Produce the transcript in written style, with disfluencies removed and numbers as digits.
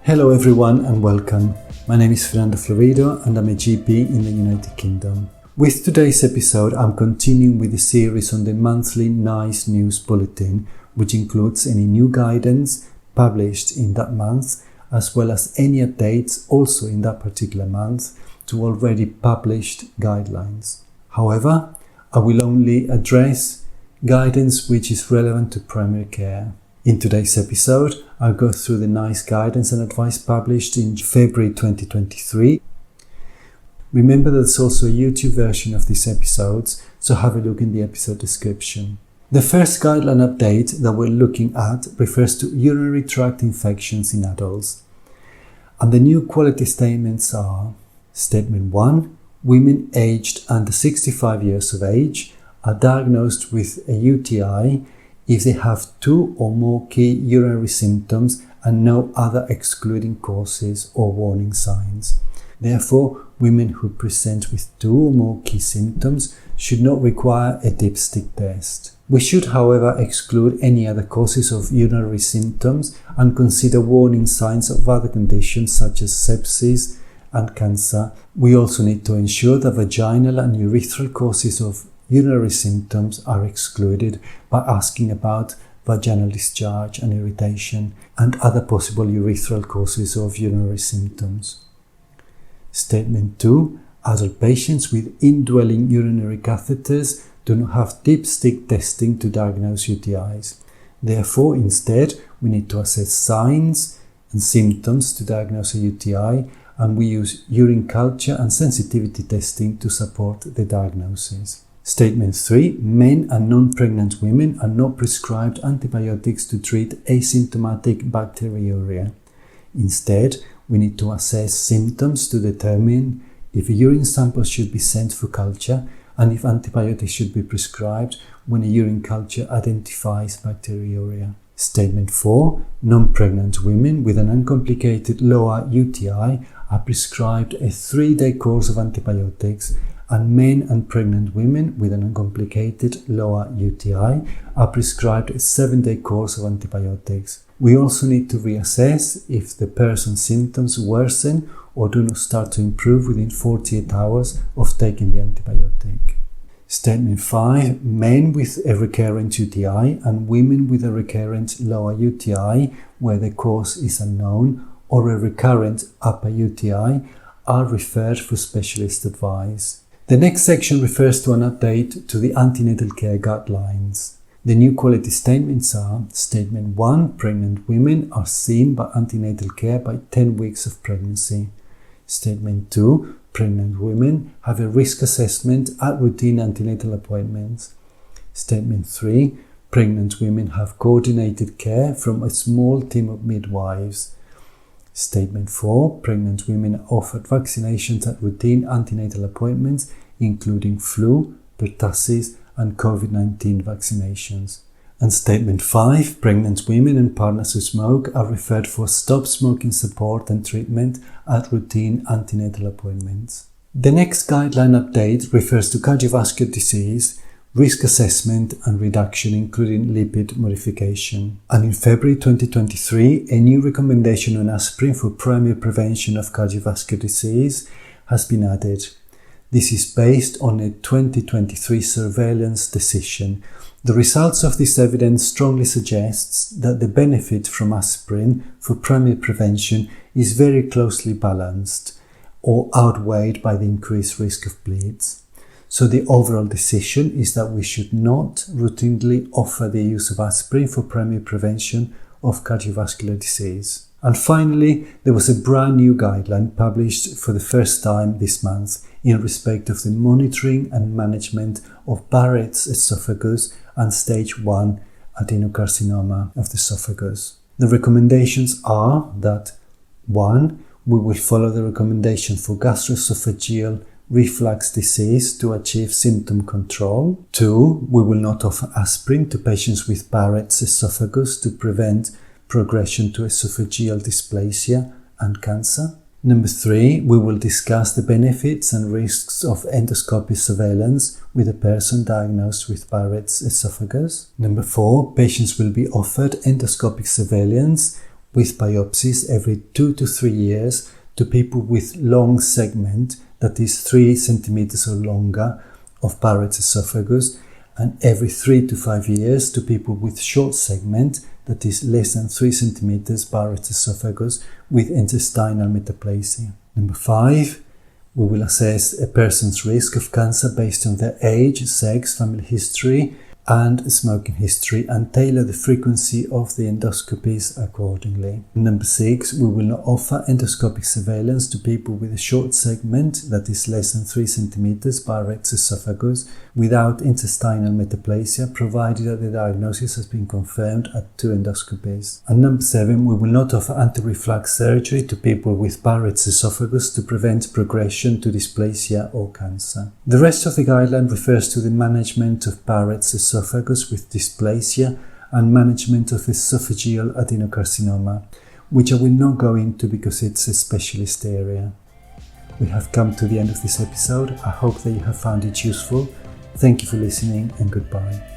Hello everyone and welcome. My name is Fernando Florido and I'm a GP in the United Kingdom. With today's episode, I'm continuing with the series on the monthly NICE News Bulletin, which includes any new guidance published in that month, as well as any updates also in that particular month to already published guidelines. However, I will only address guidance which is relevant to primary care. In today's episode, I'll go through the NICE guidance and advice published in February 2023. Remember that there's also a YouTube version of these episodes, so have a look in the episode description. The first guideline update that we're looking at refers to urinary tract infections in adults. And the new quality statements are: Statement 1. Women aged under 65 years of age are diagnosed with a UTI if they have 2 or more key urinary symptoms and no other excluding causes or warning signs. Therefore, women who present with 2 or more key symptoms should not require a dipstick test. We should, however, exclude any other causes of urinary symptoms and consider warning signs of other conditions such as sepsis and cancer. We also need to ensure that vaginal and urethral causes of urinary symptoms are excluded by asking about vaginal discharge and irritation and other possible urethral causes of urinary symptoms. Statement 2. Adult patients with indwelling urinary catheters do not have dipstick testing to diagnose UTIs. Therefore, instead, we need to assess signs and symptoms to diagnose a UTI, and we use urine culture and sensitivity testing to support the diagnosis. Statement 3. Men and non-pregnant women are not prescribed antibiotics to treat asymptomatic bacteriuria. Instead, we need to assess symptoms to determine if a urine sample should be sent for culture and if antibiotics should be prescribed when a urine culture identifies bacteriuria. Statement 4. Non-pregnant women with an uncomplicated lower UTI are prescribed a 3-day course of antibiotics, and men and pregnant women with an uncomplicated lower UTI are prescribed a 7-day course of antibiotics. We also need to reassess if the person's symptoms worsen or do not start to improve within 48 hours of taking the antibiotic. Statement 5. Men with a recurrent UTI and women with a recurrent lower UTI where the cause is unknown or a recurrent upper UTI are referred for specialist advice. The next section refers to an update to the antenatal care guidelines. The new quality statements are: Statement 1. Pregnant women are seen by antenatal care by 10 weeks of pregnancy. Statement 2. Pregnant women have a risk assessment at routine antenatal appointments. Statement 3. Pregnant women have coordinated care from a small team of midwives. Statement 4. Pregnant women are offered vaccinations at routine antenatal appointments, including flu, pertussis, and COVID-19 vaccinations. And Statement 5. Pregnant women and partners who smoke are referred for stop smoking support and treatment at routine antenatal appointments. The next guideline update refers to cardiovascular disease, risk assessment and reduction, including lipid modification. And in February 2023, a new recommendation on aspirin for primary prevention of cardiovascular disease has been added. This is based on a 2023 surveillance decision. The results of this evidence strongly suggests that the benefit from aspirin for primary prevention is very closely balanced or outweighed by the increased risk of bleeds. So the overall decision is that we should not routinely offer the use of aspirin for primary prevention of cardiovascular disease. And finally, there was a brand new guideline published for the first time this month in respect of the monitoring and management of Barrett's esophagus and stage 1 adenocarcinoma of the esophagus. The recommendations are that 1. We will follow the recommendation for gastroesophageal reflux disease to achieve symptom control. 2. We will not offer aspirin to patients with Barrett's esophagus to prevent progression to esophageal dysplasia and cancer. Number 3, we will discuss the benefits and risks of endoscopic surveillance with a person diagnosed with Barrett's esophagus. Number 4, patients will be offered endoscopic surveillance with biopsies every 2 to 3 years to people with long segment, that is 3 centimeters or longer, of Barrett's esophagus, and every 3 to 5 years to people with short segment, that is less than 3 centimeters, Barrett's esophagus with intestinal metaplasia. Number 5, we will assess a person's risk of cancer based on their age, sex, family history, and smoking history, and tailor the frequency of the endoscopies accordingly. Number 6, we will not offer endoscopic surveillance to people with a short segment, that is less than 3 centimeters, Barrett's esophagus, without intestinal metaplasia, provided that the diagnosis has been confirmed at 2 endoscopies. And number 7, we will not offer anti-reflux surgery to people with Barrett's esophagus to prevent progression to dysplasia or cancer. The rest of the guideline refers to the management of Barrett's esophagus with dysplasia and management of esophageal adenocarcinoma, which I will not go into because it's a specialist area. We have come to the end of this episode. I hope that you have found it useful. Thank you for listening and goodbye.